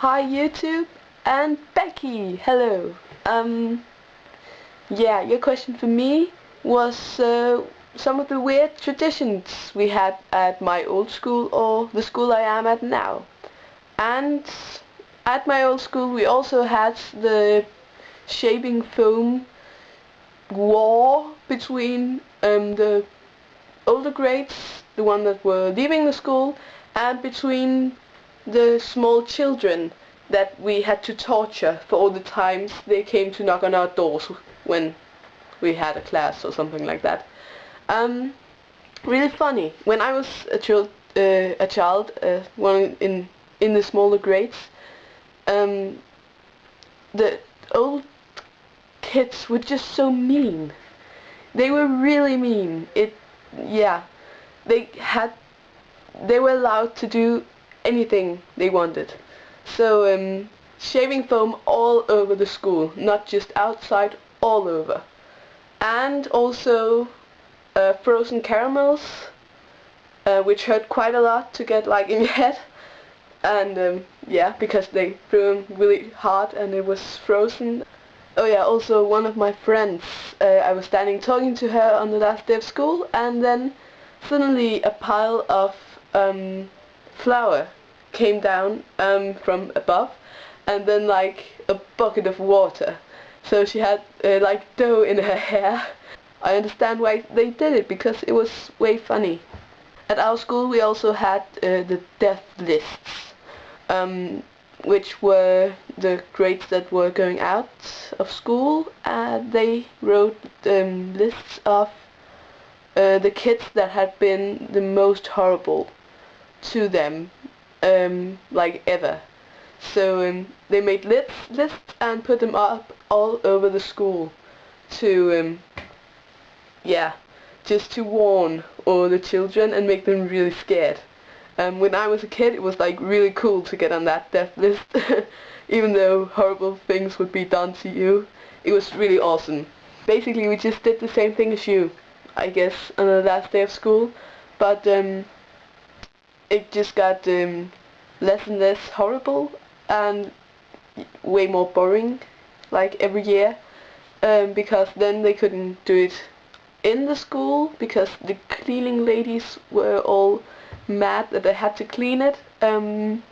Hi YouTube and Becky, hello. Yeah, your question for me was some of the weird traditions we had at my old school or the school I am at now. And at my old school we also had the shaving foam war between the older grades, the one that were leaving the school, and between the small children that we had to torture for all the times they came to knock on our doors when we had a class or something like that. Really funny. When I was a child, one in the smaller grades, the old kids were just so mean. They were really mean. Yeah, they were allowed to do anything they wanted. So shaving foam all over the school, not just outside, all over. And also frozen caramels, which hurt quite a lot to get like in your head. And yeah, because they threw them really hard and it was frozen. Oh yeah, also one of my friends, I was standing talking to her on the last day of school, and then suddenly a pile of flour came down from above, and then like a bucket of water. So she had like dough in her hair. I understand why they did it, because it was way funny. At our school we also had the death lists, which were the grades that were going out of school. They wrote lists of the kids that had been the most horrible to them, like ever. So they made lists and put them up all over the school to yeah, just to warn all the children and make them really scared. When I was a kid, it was like really cool to get on that death list. Even though horrible things would be done to you, it was really awesome. Basically we just did the same thing as you, I guess, on the last day of school, but it just got less and less horrible and way more boring, like every year, because then they couldn't do it in the school because the cleaning ladies were all mad that they had to clean it, and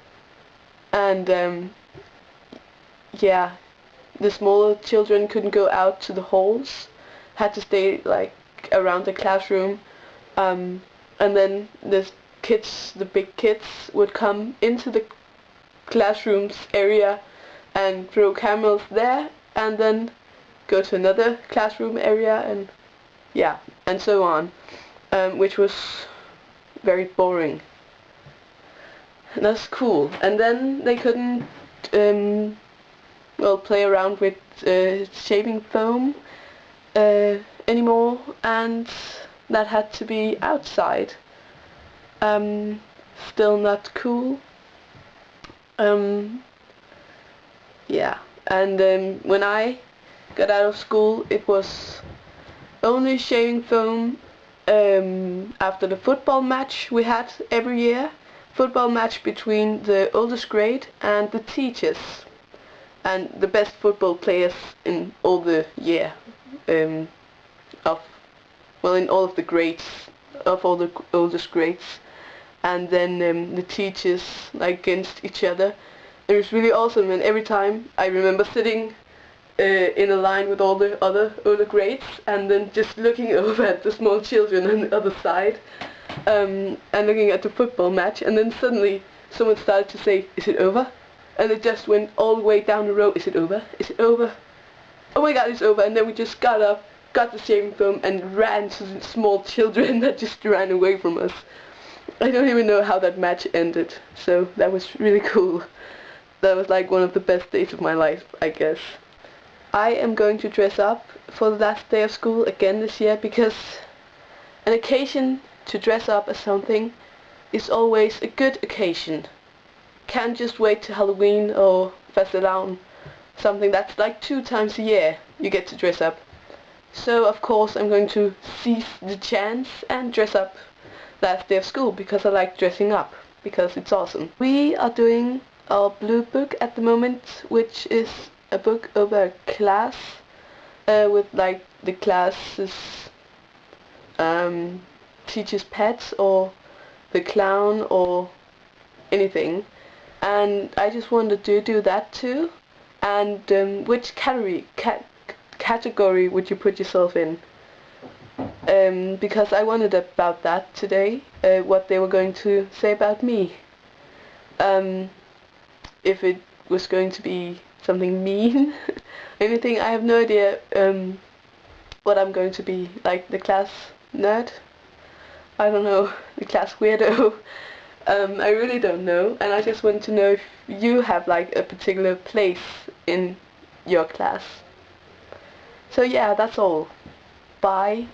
yeah, the smaller children couldn't go out to the halls, had to stay like around the classroom, and then the big kids would come into the classrooms area and throw cameras there, and then go to another classroom area, and yeah, and so on, which was very boring. And that's cool. And then they couldn't well, play around with shaving foam anymore, and that had to be outside. Still not cool. Yeah, and when I got out of school, it was only shaving foam after the football match we had every year. Football match between the oldest grade and the teachers, and the best football players in all the year, of well, in all of the grades, of all the oldest grades. And then the teachers like against each other. It was really awesome, and every time I remember sitting in a line with all the other older grades, and then just looking over at the small children on the other side, and looking at the football match, and then suddenly someone started to say, "Is it over?" And it just went all the way down the row. "Is it over? Is it over? Oh my god, it's over!" And then we just got up, got the shaving foam, and ran to the small children that just ran away from us. I don't even know how that match ended, so that was really cool. That was like one of the best days of my life, I guess. I am going to dress up for the last day of school again this year, because an occasion to dress up as something is always a good occasion. Can't just wait till Halloween or Fastelavn, something that's like 2 times a year you get to dress up. So of course I'm going to seize the chance and dress up last day of school, because I like dressing up, because it's awesome. We are doing our blue book at the moment, which is a book over a class with like the class's teacher's pets or the clown or anything, and I just wanted to do that too. And which category would you put yourself in? Because I wondered about that today, what they were going to say about me. If it was going to be something mean, anything, I have no idea what I'm going to be, like the class nerd? I don't know, the class weirdo. I really don't know, and I just want to know if you have like a particular place in your class. So yeah, that's all. Bye.